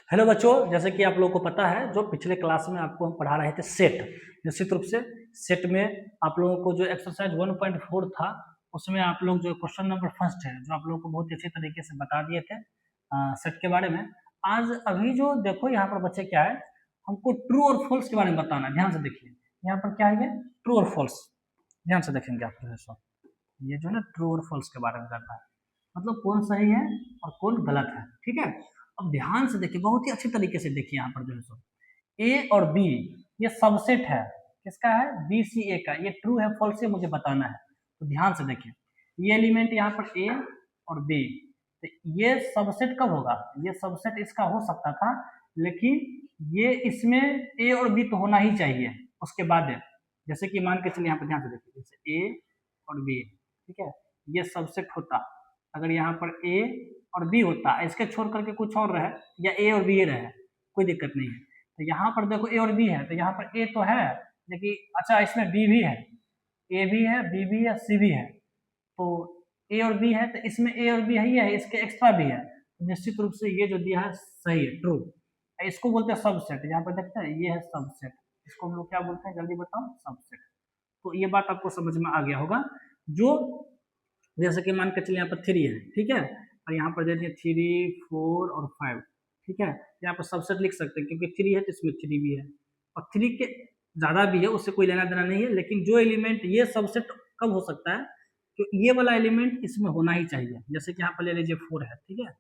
Hello बच्चों, जैसे कि आप लोगों को पता है जो पिछले क्लास में आपको हम पढ़ा रहे थे सेट। निश्चित रूप से सेट में आप लोगों को जो एक्सरसाइज 1.4 था उसमें आप लोग जो क्वेश्चन नंबर फर्स्ट है जो आप लोगों को बहुत ही अच्छे तरीके से बता दिए थे सेट के बारे में। आज अभी जो देखो यहाँ पर बच्चे क्या है, हमको ट्रू और फॉल्स के बारे में बताना है। ध्यान से देखिए यहाँ पर क्या है, ट्रू और फॉल्स। ध्यान से देखेंगे आप प्रोफेसर, ये जो है ना ट्रू और फॉल्स के बारे में करना है, मतलब कौन सही है और कौन गलत है। ठीक है, अब ध्यान से देखिए, बहुत ही अच्छे तरीके से देखिए यहाँ पर जो है सो ए और बी ये सबसेट है। किसका है? बी सी ए का। ये ट्रू है फॉल्स है मुझे बताना है। तो ध्यान से देखिए, ये एलिमेंट यहाँ पर ए और बी, तो ये सबसेट कब होगा? ये सबसेट इसका हो सकता था, लेकिन ये इसमें ए और बी तो होना ही चाहिए उसके बाद है। जैसे कि मान के चलिए यहाँ पर ध्यान से देखिए, जैसे ए और बी, ठीक है, ये सबसेट होता अगर यहाँ पर ए और बी होता, इसके छोड़ करके कुछ और रहे या ए और बी रहे, कोई दिक्कत नहीं है। तो यहाँ पर देखो ए और बी है, तो यहाँ पर ए तो है लेकिन अच्छा इसमें बी भी है, ए भी है, बी भी है, सी भी है। तो ए और बी है तो इसमें ए और बी है ही है, इसके एक्स्ट्रा भी है। तो निश्चित रूप से ये जो दिया है सही है, ट्रू। इसको बोलते हैं सबसेट। यहाँ पर देखते हैं ये है सबसेट, इसको हम लोग क्या बोलते हैं जल्दी बताओ? सबसेट। तो ये बात आपको समझ में आ गया होगा। जो जैसे कि मान के चलिए यहाँ पर 3 है, ठीक है, और यहाँ पर दे दिए 3, 4 और 5, ठीक है। यहाँ पर सबसेट लिख सकते हैं क्योंकि 3 है तो इसमें 3 भी है, और 3 के ज़्यादा भी है उससे कोई लेना देना नहीं है। लेकिन जो एलिमेंट ये सबसेट कब हो सकता है कि ये वाला एलिमेंट इसमें होना ही चाहिए। जैसे कि यहाँ पर ले लीजिए 4 है, ठीक है,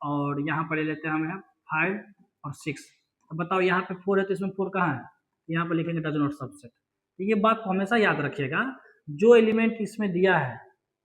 और यहाँ पर ले लेते हैं हम 5 और 6। अब बताओ यहाँ पे 4 है तो इसमें 4 कहाँ है? यहाँ पर लिखेंगे डज नॉट सबसेट। तो ये बात को हमेशा याद रखिएगा, जो एलिमेंट इसमें दिया है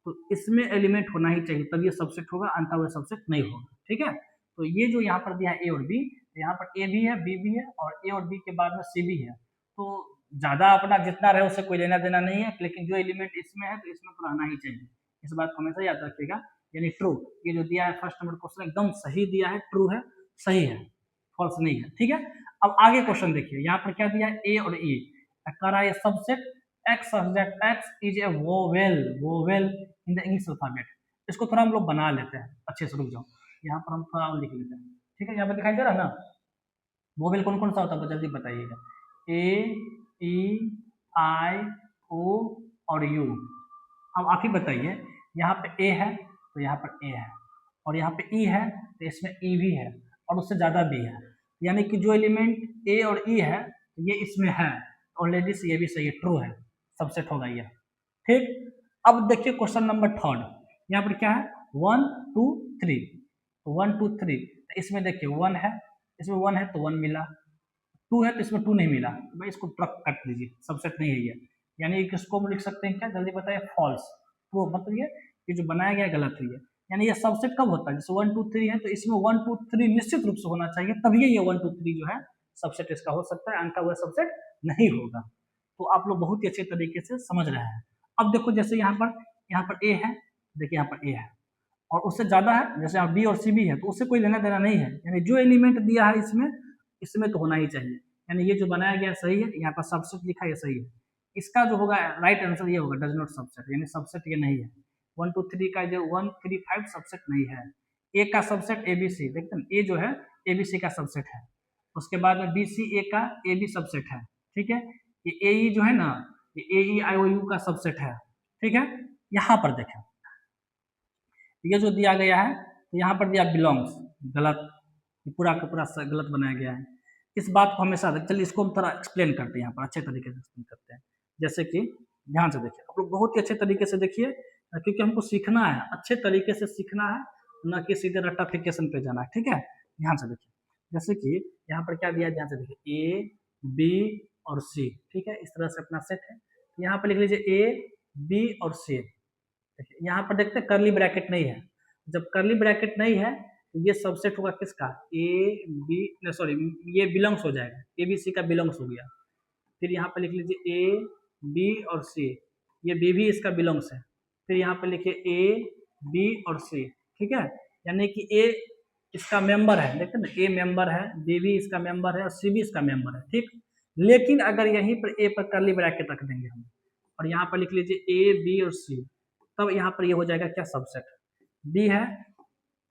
तो इसमें एलिमेंट होना ही चाहिए तब ये सबसेट होगा, अन्यथा वह सबसेट नहीं होगा। ठीक है, तो ये जो यहाँ पर दिया है ए और बी, यहाँ पर ए भी है, बी भी है, और ए और बी के बाद में सी भी है। तो ज्यादा अपना जितना रहे उससे कोई लेना देना नहीं है, लेकिन जो एलिमेंट इसमें है तो इसमें तो रहना ही चाहिए। इस बात को हमेशा याद रखिएगा। यानी ट्रू, ये जो दिया है फर्स्ट नंबर क्वेश्चन एकदम सही दिया है, ट्रू है, सही है, फॉल्स नहीं है। ठीक है, अब आगे क्वेश्चन देखिए, यहाँ पर क्या दिया है ए और ई, कह रहा है subset x subject x is a vowel in the English alphabet. इसको थोड़ा हम लोग बना लेते हैं अच्छे से, रुक जाओ, यहाँ पर हम थोड़ा और लिख लेते हैं। ठीक है, यहाँ पर दिखाई दे रहा है ना वोवेल कौन कौन सा होता है, जल्दी बताइएगा। ए ई आई ओ और यू। अब आप ही बताइए, यहाँ पे ए है तो यहाँ पर ए है, और यहाँ पे ई है तो इसमें ई भी है, और उससे ज़्यादा भी है। यानी कि जो एलिमेंट ए और ई है ये इसमें है, ऑलरेडी से ये भी सही है, ट्रू है, सबसेट होगा ये। ठीक, अब देखिए क्वेश्चन नंबर थर्ड, यहाँ पर क्या है 1 2 3, तो 1 2 3, इसमें देखिए 1 है, इसमें 1 है तो 1 मिला, 2 है तो इसमें 2 नहीं मिला, तो भाई इसको ट्रक कट दीजिए, सबसेट नहीं है ये। यानी किसको हम लिख सकते हैं क्या, जल्दी बताइए? फॉल्स। ट्रू मतलब ये जो बनाया गया गलत है ये। यानी ये सबसेट कब होता है? जैसे 1 2 3 है तो इसमें 1 2 3 निश्चित रूप से होना चाहिए, तभी ये 1 2 3 जो है सबसेट इसका हो सकता है, अन्यथा वह सबसेट नहीं होगा। तो आप लोग बहुत ही अच्छे तरीके से समझ रहे हैं। अब देखो जैसे यहाँ पर ए है, देखिए यहाँ पर ए है और उससे ज्यादा है, जैसे यहाँ बी और सी भी है, तो उससे कोई लेना देना नहीं है। यानी जो एलिमेंट दिया है इसमें तो होना ही चाहिए। यानी ये जो बनाया गया सही है, यहाँ पर सबसेट लिखा है सही है। इसका जो होगा राइट आंसर ये होगा, डज नॉट सबसेट, यानी सबसेट ये नहीं है। 1 2 3 का जो 1 3 5 सबसेट नहीं है। ए का सबसेट ए बी सी, देखते हैं ए जो है ए बी सी का सबसेट है, उसके बाद में बी सी ए का ए बी सबसेट है। ठीक है, ये ए ई जो है ना, ये ए ई आई ओ यू का सबसेट है। ठीक है, यहाँ पर देखें ये जो दिया गया है, तो यहाँ पर दिया बिलोंग्स, गलत, पूरा का पूरा गलत बनाया गया है। इस बात को हमेशा चलिए इसको हम थोड़ा एक्सप्लेन करते हैं, यहाँ पर अच्छे तरीके से एक्सप्लेन करते हैं। जैसे कि ध्यान से देखिए, आप लोग बहुत ही अच्छे तरीके से देखिए, क्योंकि हमको सीखना है, अच्छे तरीके से सीखना है, न कि सीधे रट्टाफिकेशन पे जाना है। ठीक है, ध्यान से देखिए, जैसे कि यहाँ पर क्या दिया है, ध्यान से देखिए ए बी और सी। ठीक है, इस तरह से अपना सेट है। यहाँ पर लिख लीजिए ए बी और सी। यहाँ पर देखते हैं करली ब्रैकेट नहीं है, जब करली ब्रैकेट नहीं है तो ये सबसेट होगा किसका, ए बी, सॉरी ये बिलोंग्स हो जाएगा, ए बी सी का बिलोंग्स हो गया। फिर यहाँ पर लिख लीजिए ए बी और सी, ये बी भी इसका बिलोंग्स है। फिर यहाँ पर लिखिए ए बी और सी। ठीक है, यानी कि ए इसका मेंबर है, देखते ना ए मेंबर है, बी भी इसका मेंबर है और सी भी इसका मेंबर है। ठीक, लेकिन अगर यहीं पर ए पर करली ब्रैकेट रख देंगे हम और यहाँ पर लिख लीजिए ए बी और सी, तब यहाँ पर ये हो जाएगा क्या, सबसेट। बी है,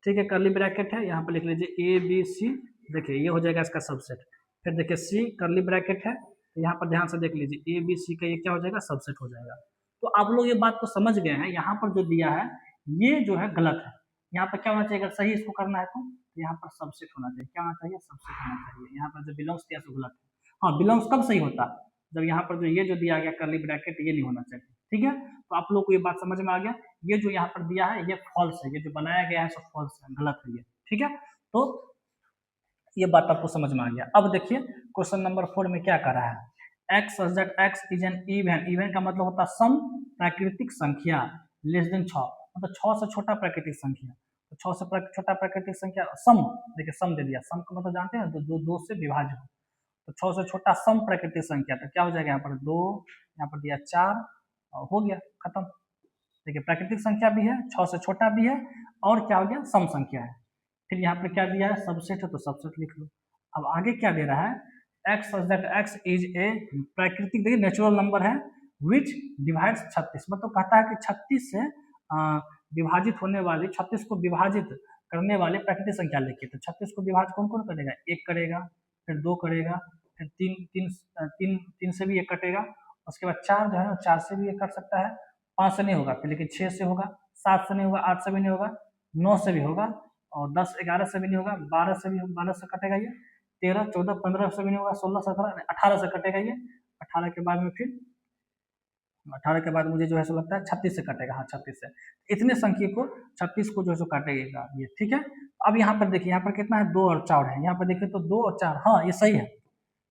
ठीक है, करली ब्रैकेट है, यहाँ पर लिख लीजिए ए बी सी, देखिए ये हो जाएगा इसका सबसेट। फिर देखिए सी कर्ली ब्रैकेट है, तो यहाँ पर ध्यान से देख लीजिए ए बी सी का ये क्या हो जाएगा, सबसेट हो जाएगा। तो आप लोग ये बात को समझ गए हैं, यहाँ पर जो दिया है ये जो है गलत है। यहाँ पर क्या होना चाहिए, अगर सही इसको करना है तो यहाँ पर सबसेट होना चाहिए। क्या होना चाहिए, सबसेट होना चाहिए। यहाँ पर जो बिलोंग्स दिया सो गलत है। हाँ, बिलोंग्स कब सही होता, जब यहाँ पर जो ये जो दिया गया कर्ली ब्रैकेट ये नहीं होना चाहिए। ठीक है, तो आप लोग को ये बात समझ में आ गया। ये जो यहाँ पर दिया है ये फॉल्स है, ये जो बनाया गया है सब फॉल्स है, गलत है ये। ठीक है, तो ये बात आपको समझ में आ गया। अब देखिए क्वेश्चन नंबर 4 में क्या कर रहा है, x such that x is an even. Even का मतलब होता है सम प्राकृतिक संख्या लेस देन 6, मतलब 6 से छोटा प्राकृतिक संख्या। तो 6 से छोटा प्राकृतिक संख्या सम, देखिए सम दे दिया, सम का मतलब जानते हैं, तो दो से विभाज्य हो। तो 6 से छोटा सम प्राकृतिक संख्या, तो क्या हो जाएगा यहाँ पर 2, यहाँ पर दिया 4, हो गया खत्म। देखिए प्राकृतिक संख्या भी है, 6 से छोटा भी है, और क्या हो गया, सम संख्या है। फिर यहाँ पे क्या दिया है, सबसेट है, तो सबसेट लिख लो। अब आगे क्या दे रहा है, x such that x is a प्राकृतिक, देखिए नेचुरल नंबर है विच डिवाइड्स 36, मतलब कहता है कि 36 से विभाजित होने वाली, 36 को विभाजित करने वाले प्राकृतिक संख्या लेके। तो 36 को विभाजित कौन कौन करेगा, 1 करेगा, फिर 2 करेगा, फिर 3 से भी 1 कटेगा, उसके बाद 4 जो है 4 से भी 1 कट सकता है, 5 से नहीं होगा फिर, लेकिन 6 से होगा, 7 से नहीं होगा, 8 से भी नहीं होगा, 9 से भी होगा, और 10 11 से भी नहीं होगा, 12 से भी, 12 से कटेगा ये, 13 14 15 से भी नहीं होगा, 16 17 18 से कटेगा ये, 18 के बाद में फिर 18 के बाद मुझे जो है सो लगता है 36 से कटेगा, हाँ 36 से। इतने संख्या को 36 को जो है सो काटेगा ये। ठीक है, अब यहाँ पर देखिए, यहाँ पर कितना है, 2 और 4 है। यहाँ पर देखिए तो 2 और 4, हाँ ये सही है,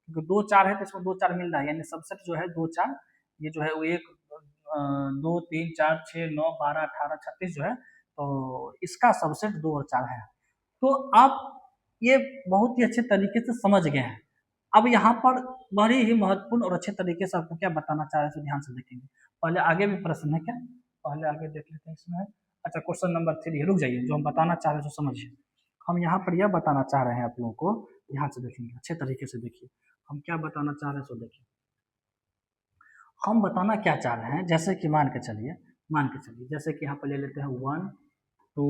क्योंकि 2 4 है तो इसमें 2 4 मिल रहा है, यानी सबसेट जो है 2 4, ये जो है वो 1 2 3 4 6 9 12 18 36 जो है, तो इसका सबसेट 2 और 4 है। तो आप ये बहुत ही अच्छे तरीके से समझ गए हैं। अब यहाँ पर बड़ी ही महत्वपूर्ण और अच्छे तरीके से आपको क्या बताना चाह रहे हैं, ध्यान से देखेंगे। पहले आगे भी प्रश्न है क्या, पहले आगे देख लेते हैं इसमें। अच्छा क्वेश्चन नंबर 3, रुक जाइए, जो हम बताना चाह रहे हैं तो समझिए। हम यहाँ पर यह बताना चाह रहे हैं आप लोगों को, ध्यान से देखेंगे, अच्छे तरीके से देखिए हम क्या बताना चाह रहे हैं, सो देखिए हम बताना क्या चाह रहे हैं। जैसे कि मान के चलिए, जैसे कि यहाँ पर ले लेते हैं 1 2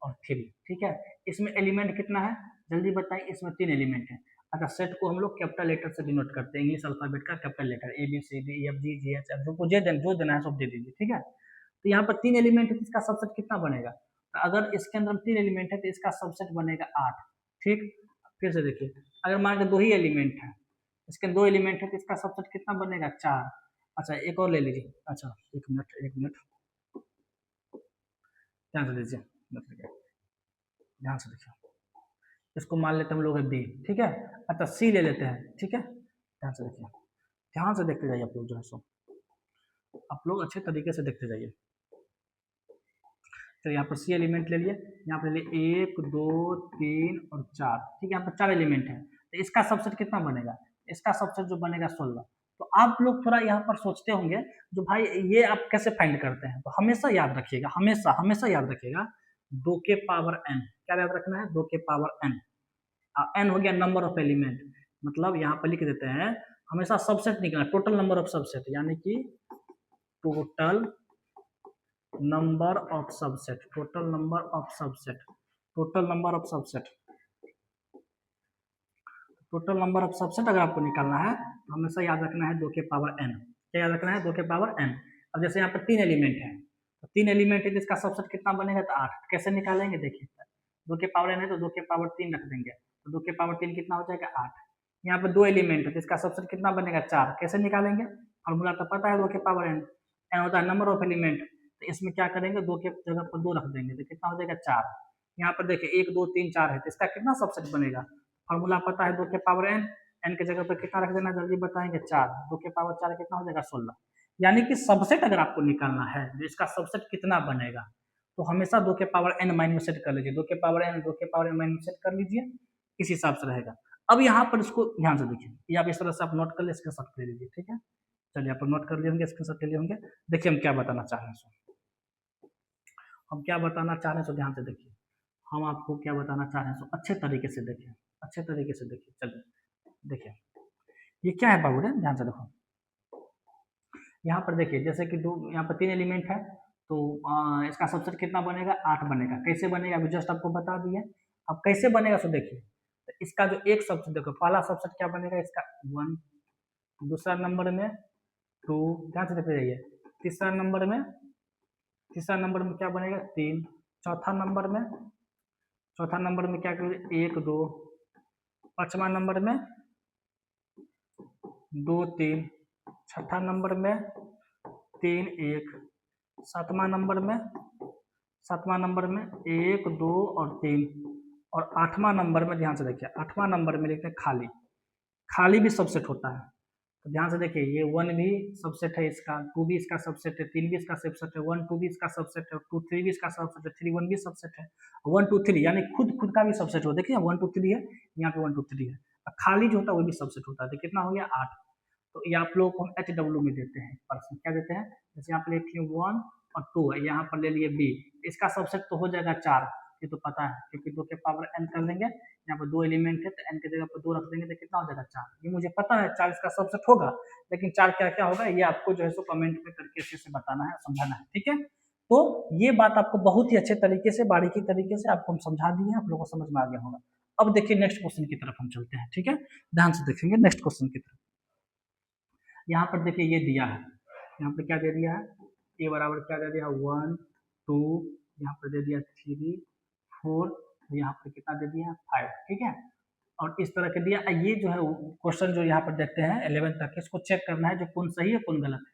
और 3। ठीक है, इसमें एलिमेंट कितना है, जल्दी बताइए, इसमें 3 एलिमेंट है। अच्छा सेट को हम लोग कैपिटल लेटर से डिनोट करते हैं, इंग्लिश अल्फाबेट का capital letter A B C D E F G G H F, जो देना है सब दे दीजिए। ठीक है, तो यहाँ पर 3 एलिमेंट है, तो इसका सबसेट कितना बनेगा, तो अगर इसके अंदर 3 एलिमेंट है तो इसका सबसेट बनेगा 8। ठीक, फिर से देखिए, अगर मान के 2 ही एलिमेंट है, इसके 2 एलिमेंट है तो इसका सबसेट कितना बनेगा, 4। अच्छा एक और ले लीजिए, अच्छा एक मिनट ध्यान से दीजिए, ध्यान से देखिए, इसको मान लेते हैं हम लोग बी। ठीक है, अच्छा सी ले लेते हैं। ठीक है, ध्यान से देखिए, ध्यान से देखते जाइए आप लोग, जो है सो आप लोग अच्छे तरीके से देखते जाइए। तो यहाँ पर सी एलिमेंट ले लिए, यहाँ पर ले लिए 1 2 3 और 4। ठीक है, यहाँ पर 4 एलिमेंट है, तो इसका सबसेट कितना बनेगा, इसका सबसेट जो बनेगा 16। तो आप लोग थोड़ा यहाँ पर सोचते होंगे जो भाई ये आप कैसे फाइंड करते हैं, तो हमेशा याद रखिएगा, हमेशा याद रखिएगा 2 के पावर n, क्या याद रखना है, 2 के पावर n। n हो गया नंबर ऑफ एलिमेंट, मतलब यहाँ पर लिख देते हैं हमेशा सबसेट निकलना, टोटल नंबर ऑफ सबसेट, यानी कि total number of subset, total number of subset, total number of subset, total number of subset अगर आपको निकालना है तो हमेशा याद रखना है 2 के पावर n। क्या याद रखना है, 2 के पावर n। अब जैसे यहाँ पर 3 एलिमेंट है, तो 3 एलिमेंट है तो इसका सबसेट कितना बनेगा, तो 8। कैसे निकालेंगे, देखिए 2 के पावर n है तो 2 के पावर 3 रख देंगे, तो 2 के पावर 3 कितना हो जाएगा, 8। यहाँ पर 2 एलिमेंट है तो इसका सबसेट कितना बनेगा, 4। कैसे निकालेंगे, फॉर्मूला तो पता है, 2 के पावर n, n होता है नंबर ऑफ एलिमेंट, तो इसमें क्या करेंगे, 2 के जगह पर 2 रख देंगे, तो कितना हो जाएगा, 4। यहाँ पर देखिए 1 2 3 4 है, तो इसका कितना सबसेट बनेगा, फॉर्मूला पता है, 2 के पावर n, n के जगह पर कितना रख देना, जल्दी बताएंगे, 4। 2 के पावर 4 कितना हो जाएगा, 16। यानी कि सबसेट अगर आपको निकालना है तो इसका सबसेट कितना बनेगा, तो हमेशा 2 के पावर n माइनस सेट कर लीजिए, 2 के पावर n 2 के पावर n माइनस सेट कर लीजिए, इस हिसाब से रहेगा। अब यहाँ पर इसको ध्यान से देखिए, ये आप इस तरह से आप नोट कर ले, स्क्रीनशॉट ले लीजिए। ठीक है, चलिए आप नोट कर लिए होंगे, स्क्रीनशॉट ले लिए होंगे। देखिए हम क्या बताना चाह रहे हैं, हम क्या बताना चाह रहे हैं, सो ध्यान से देखिए, हम आपको क्या बताना चाह रहे हैं, सो अच्छे तरीके से देखिए, अच्छे तरीके से देखिए। चलिए देखिए ये क्या है बाबू, ध्यान से देखो, यहाँ पर देखिए जैसे कि यहाँ पर 3 एलिमेंट है, तो इसका सबसेट कितना बनेगा, 8 बनेगा। कैसे बनेगा, अभी जस्ट आपको बता दिए। अब कैसे बनेगा सो देखिए, तो इसका जो एक सबसेट देखो, पहला सबसेट क्या बनेगा इसका 1, दूसरा नंबर में 2, ध्यान से देखते जाइए, तीसरा नंबर में क्या बनेगा 3, चौथा नंबर में क्या करेंगे 1 2, पांचवा नंबर में 2 3, छठा नंबर में 3 1, सातवां नंबर में 1 2 और 3, और आठवां नंबर में ध्यान से देखिए, आठवां नंबर में लिखते हैं खाली भी सबसेट होता है। तो ध्यान से देखिए, ये 1 भी सबसेट है इसका, 2 भी इसका सबसेट है, 3 भी इसका सबसेट है, 1 2 भी इसका सबसेट है, 2 3 भी इसका सबसेट है, 3 1 भी सबसेट है, 1 2 3 यानी खुद का भी सबसेट हो। देखिए 1 2 3 है, यहाँ पे 1 2 3 है, और खाली जो होता है वो भी सबसेट होता है। तो कितना हो गया 8। तो ये आप लोगों को हम HW में देते हैं, परसेंट क्या देते हैं, जैसे यहाँ पर लिखिए 1 और 2 है, यहाँ पर ले लिए B, इसका सबसेट तो हो जाएगा 4, ये तो पता है, क्योंकि 2 के पावर n कर लेंगे, यहाँ पर 2 एलिमेंट है तो n की जगह पर 2 रख देंगे तो कितना हो जाएगा 4, ये मुझे पता है 4 इसका सबसेट होगा, लेकिन 4 क्या क्या होगा ये आपको जो है सो कमेंट में करके अच्छे से बताना है, समझाना है, ठीक है। तो ये बात आपको बहुत ही अच्छे तरीके से, बारीकी तरीके से आपको हम समझा दिए, आप लोगों को समझ में आ गया होगा। अब देखिए नेक्स्ट क्वेश्चन की तरफ हम चलते हैं, ठीक है, ध्यान से देखेंगे नेक्स्ट क्वेश्चन की तरफ। यहाँ पर देखिए ये दिया है, यहाँ पर क्या दे दिया है, ए बराबर क्या दे दिया 1 2, यहाँ पर दे दिया 3 4, यहाँ पर कितना दे दिया 5, ठीक है, और इस तरह के दिया। ये जो है क्वेश्चन जो यहाँ पर देखते हैं 11 तक, इसको चेक करना है जो कौन सही है कौन गलत है।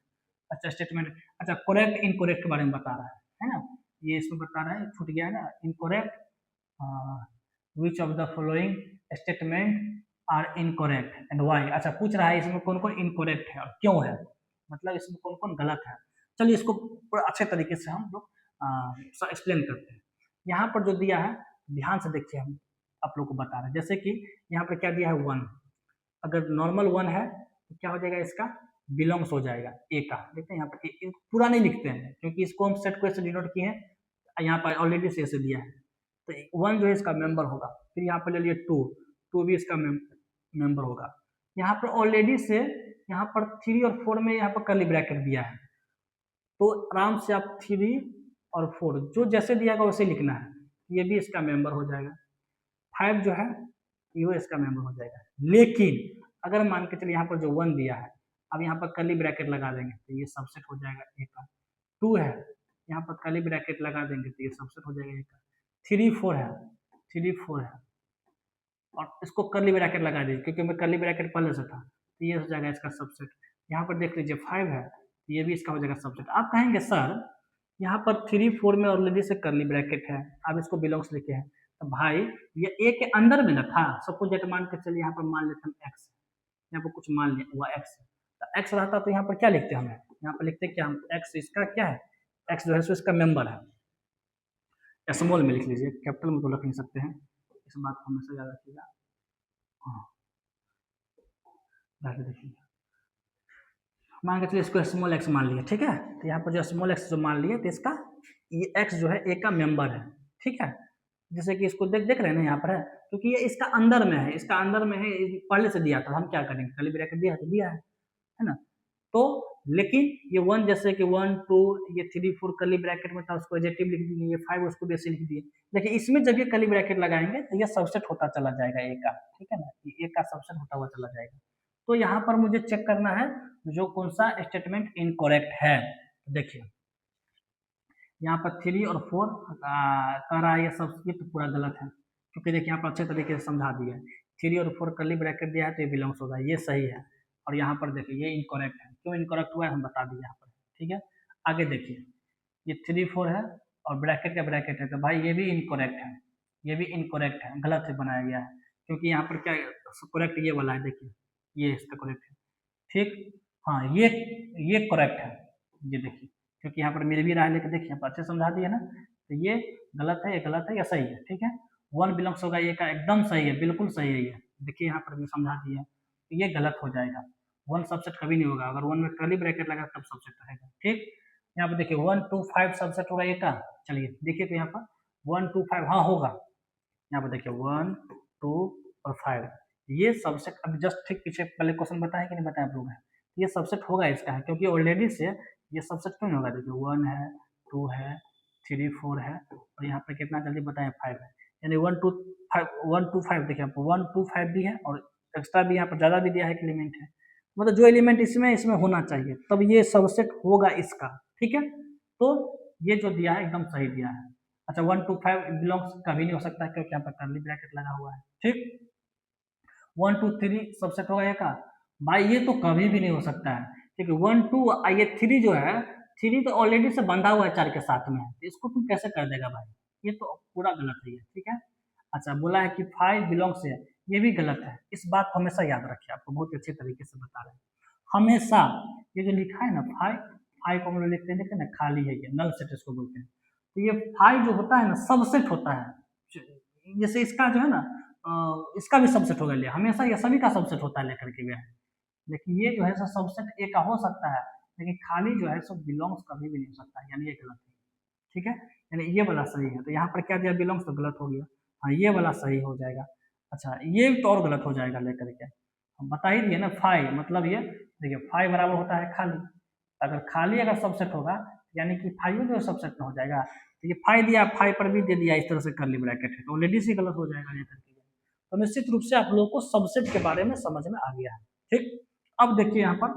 अच्छा स्टेटमेंट, अच्छा करेक्ट इनकरेक्ट के बारे में बता रहा है ना, ये इसमें बता रहा है, छूट गया है ना, incorrect which of the following statement are incorrect and why. अच्छा पूछ रहा है इसमें कौन कौन इनकरेक्ट है और क्यों है, मतलब इसमें कौन कौन गलत है। चलिए इसको पूरा अच्छे तरीके से हम लोग एक्सप्लेन करते हैं। यहाँ पर जो दिया है ध्यान से देखिए, हम आप लोग को बता रहे हैं, जैसे कि यहाँ पर क्या दिया है 1, अगर नॉर्मल 1 है तो क्या हो जाएगा इसका बिलोंग्स हो जाएगा ए का। देखते हैं यहाँ पर पूरा नहीं लिखते हैं क्योंकि इसको हम सेट को ऐसे डिनोट किए हैं, यहाँ पर ऑलरेडी से ऐसे दिया है, तो 1 जो है इसका मेंबर होगा। फिर यहाँ पर ले लिए 2 भी इसका मेंबर होगा। यहाँ पर ऑलरेडी से यहाँ पर 3 और 4 में यहाँ पर कर्ली ब्रैकेट दिया है, तो आराम से आप 3 और 4 जो जैसे दिया गया वैसे लिखना है, ये भी इसका मेंबर हो जाएगा। 5 जो है ये इसका मेंबर हो जाएगा। लेकिन अगर मान के चलिए यहाँ पर जो 1 दिया है, अब यहाँ पर कर्ली ब्रैकेट लगा देंगे तो ये सबसेट हो जाएगा ए का। 2 है, यहाँ पर कर्ली ब्रैकेट लगा देंगे तो ये सबसेट हो जाएगा ए का। 3 4 है और इसको कर्ली ब्रैकेट लगा दीजिए क्योंकि मैं कर्ली ब्रैकेट पहले से था, तो ये हो जाएगा इसका सबसेट। यहाँ पर देख लीजिए 5 है, तो ये भी इसका हो जाएगा सबसेट। आप कहेंगे सर यहाँ पर 3 4 में ऑलरेडी से कर्ली ब्रैकेट है, अब इसको बिलोंग्स लिखे हैं, तो भाई ये ए के अंदर में ना था, सपोज दैट मान के चलिए यहाँ पर मान लेते हम एक्स, यहाँ पर कुछ मान लिया हुआ एक्स, तो एक्स रहता तो यहाँ पर क्या लिखते हमें, यहाँ पर लिखते क्या हम एक्स, इसका क्या है एक्स जो है सो इसका मेंबर है। स्मॉल में लिख लीजिए, कैपिटल में तो लिख नहीं सकते हैं, इस बात को हमेशा याद रखिएगा। हाँ देखिए मान के चलिए इसको स्मॉल एक्स मान लिया, ठीक है, तो यहाँ पर जो स्मॉल एक्स जो मान लिए तो इसका ये एक्स जो है ए का मेंबर है, ठीक है। जैसे कि इसको देख रहे हैं ना यहाँ पर है, क्योंकि ये इसका अंदर में है, पहले से दिया था, हम क्या करेंगे कर्ली ब्रैकेट दिया है तो दिया है ना। तो लेकिन ये 1 जैसे कि 1 2 ये 3 4 कर्ली ब्रैकेट में था, उसको एडजेक्टिव लिख दिए, ये 5 उसको भी ऐसे लिख दिए, लेकिन इसमें जब ये कर्ली ब्रैकेट लगाएंगे तो ये सबसेट होता चला जाएगा ए का, ठीक है ना, ये ए का सबसेट होता हुआ चला जाएगा। तो यहाँ पर मुझे चेक करना है जो कौन सा स्टेटमेंट इनकरेक्ट है। देखिए यहाँ पर 3 और 4 कह रहा है ये सब, ये तो पूरा गलत है, क्योंकि देखिए यहाँ पर अच्छे तरीके से समझा दिया है, 3 और 4 कर्ली ब्रैकेट दिया है तो ये बिलोंग्स होगा, ये सही है। और यहाँ पर देखिए ये इनकरेक्ट है, क्यों इनकरेक्ट हुआ है हम बता दिए यहाँ पर, ठीक है। आगे देखिए ये 3 4 है और ब्रैकेट का ब्रैकेट है, तो भाई ये भी इनकरेक्ट है, ये भी इनकरेक्ट है, गलत से बनाया गया है, क्योंकि यहाँ पर क्या करेक्ट ये वाला है, देखिए ये इसका करेक्ट है, ठीक। हाँ ये करेक्ट है, ये देखिए, क्योंकि यहाँ पर मेरे भी राय लेकर देखिए यहाँ पर अच्छे समझा दिए ना, तो ये गलत है, ये गलत है, या सही है, ठीक है। 1 बिलोंग्स होगा ये का, एकदम सही है, बिल्कुल सही है, ये देखिए यहाँ पर भी समझा दिया, तो ये गलत हो जाएगा, 1 सबसेट कभी नहीं होगा, अगर 1 में कर्ली ब्रैकेट लगा तब सबसेट रहेगा, ठीक। यहाँ पर देखिए 1 2 5 सबसेट होगा ये का, चलिए देखिए तो यहाँ पर 1 2 5 हाँ होगा, यहाँ पर देखिए 1 2 और 5 ये सबसेट, अब जस्ट ठीक पीछे पहले क्वेश्चन बताया कि नहीं बताया आप लोग, ये सबसेट होगा इसका है, क्योंकि ऑलरेडी से ये सबसेट क्यों नहीं होगा, देखिए 1 है 2 है 3 4 है और यहाँ पे कितना जल्दी बताएं 5 है, यानी 1 2 125 देखिए आपको 125 भी है और एक्स्ट्रा भी यहाँ पर ज़्यादा भी दिया है एक एलिमेंट है, मतलब जो एलिमेंट इसमें होना चाहिए तब ये सबसेट होगा इसका, ठीक है। तो ये जो दिया है एकदम सही दिया है। अच्छा 125 बिलोंग्स कभी नहीं हो सकता है क्योंकि यहाँ पर कर्ली ब्रैकेट लगा हुआ है, ठीक। 1 2 3 सबसेट होगा ये का, भाई ये तो कभी भी नहीं हो सकता है क्योंकि 1 2 ये 3 जो है 3 तो ऑलरेडी से बंधा हुआ है 4 के साथ में, इसको तुम कैसे कर देगा भाई, ये तो पूरा गलत है, ठीक है। अच्छा बोला है कि 5 बिलोंग्स है, ये भी गलत है, इस बात को हमेशा याद रखिए, आपको बहुत अच्छे तरीके से बता रहे हैं। हमेशा ये जो लिखा है ना 5 को हम लोग लिखते हैं, देखते हैं ना खाली है, ये नल सेट इसको बोलते हैं। तो ये 5 जो होता है ना सबसेट होता है, जैसे इसका जो है ना इसका भी सबसेट होगा, हमेशा ये सभी का सबसेट होता है लेकर के गए, लेकिन ये जो है सबसेट ए का हो सकता है, लेकिन खाली जो है सब बिलोंग्स कभी भी नहीं हो सकता, यानी ये गलत है, ठीक है। यानी ये वाला सही है, तो यहाँ पर क्या दिया बिलोंग्स तो गलत हो गया, हाँ ये वाला सही हो जाएगा। अच्छा ये तो और गलत हो जाएगा लेकर के, हम बता ही दिए ना 5 मतलब ये देखिए 5 बराबर होता है खाली, अगर खाली अगर सबसेट होगा यानी कि 5 जो सबसेट में हो जाएगा, तो ये 5 दिया 5 पर भी दे दिया इस तरह से कर्ली ब्रैकेट है, तो ऑलरेडी से गलत हो जाएगा लेकर के। तो निश्चित रूप से आप लोगों को सबसेट के बारे में समझ में आ गया है, ठीक। अब देखिए यहाँ पर,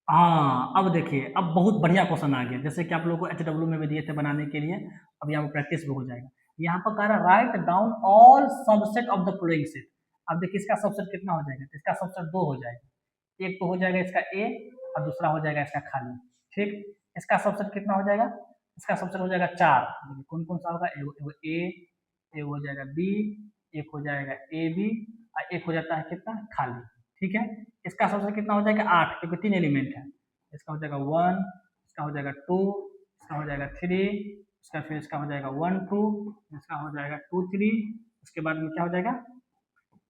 हाँ अब देखिए अब बहुत बढ़िया क्वेश्चन आ गया, जैसे कि आप लोगों को HW में भी दिए थे बनाने के लिए, अब यहाँ पर प्रैक्टिस भी हो जाएगा। यहाँ पर कह रहा है write down all subset of the following set. अब देखिए इसका सबसेट कितना हो जाएगा, इसका सबसेट 2 हो जाएगा, एक तो हो जाएगा इसका ए और दूसरा हो जाएगा इसका खाली, ठीक। इसका सबसेट कितना हो जाएगा, इसका सबसेट हो जाएगा 4, कौन कौन सा होगा, ए, एक हो जाएगा बी, एक हो जाएगा ए बी और एक हो जाता है कितना खाली, ठीक है। इसका सबसेट कितना हो जाएगा 8, क्योंकि 3 एलिमेंट है, इसका हो जाएगा 1, इसका हो जाएगा 2, इसका हो जाएगा 3, इसका फिर इसका हो जाएगा 1 2, इसका हो जाएगा 2 3, उसके बाद में क्या हो जाएगा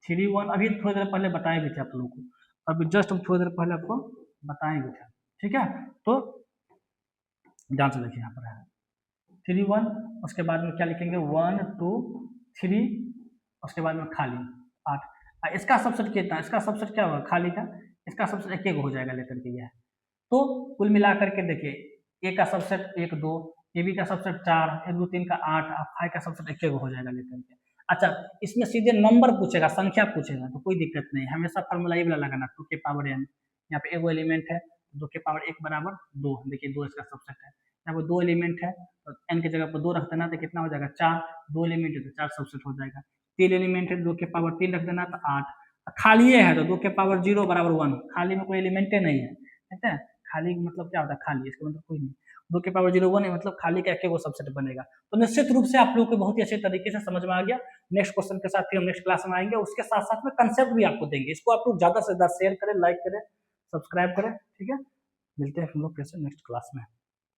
3 1, अभी थोड़ी देर पहले बताए भी थे आप लोगों को, अभी जस्ट हम थोड़ी देर पहले आपको बताए भी थे, ठीक है। तो ध्यान से देखिए यहाँ पर है 3 1, उसके बाद में क्या लिखेंगे 1 2 3, उसके बाद में खाली 8। इसका सबसेट कितना, इसका सबसेट क्या होगा खाली का, इसका सबसेट एक हो जाएगा लेकर के यह, तो कुल मिलाकर के देखिए ए का सबसेट 1 2, ए बी का सबसेट 4, 1 2 3 का 8, फाइव का सबसेट एक हो जाएगा लेकर के। अच्छा इसमें सीधे नंबर पूछेगा, संख्या पूछेगा, तो कोई दिक्कत नहीं, हमेशा फॉर्मूला ये वाला लगाना 2 के पावर n, यहाँ पे एगो एलिमेंट है 2 के पावर 1 बराबर 2, देखिए 2 इसका सबसेट है, यहाँ पे 2 एलिमेंट है तो n की जगह पर 2 रख देना तो कितना हो जाएगा 4, 2 एलिमेंट है तो 4 सबसेट हो जाएगा, 3 एलिमेंट है 2 के पावर 3 रख देना तो 8, खाली है तो 2 के पावर 0 बराबर 1, खाली में कोई एलिमेंट नहीं है, ठीक है। खाली मतलब क्या होता है खाली, इसका मतलब कोई नहीं, 2 के पावर 0 1 है मतलब खाली का एक सबसेट बनेगा। तो निश्चित रूप से आप लोगों को बहुत ही अच्छे तरीके से समझ में आ गया। नेक्स्ट क्वेश्चन के साथ फिर हम नेक्स्ट क्लास में आएंगे, उसके साथ साथ में कंसेप्ट भी आपको देंगे, इसको आप लोग ज्यादा से ज्यादा शेयर करें, लाइक करें, सब्सक्राइब करें, ठीक है। मिलते हैं हम लोग फिर से नेक्स्ट क्लास में।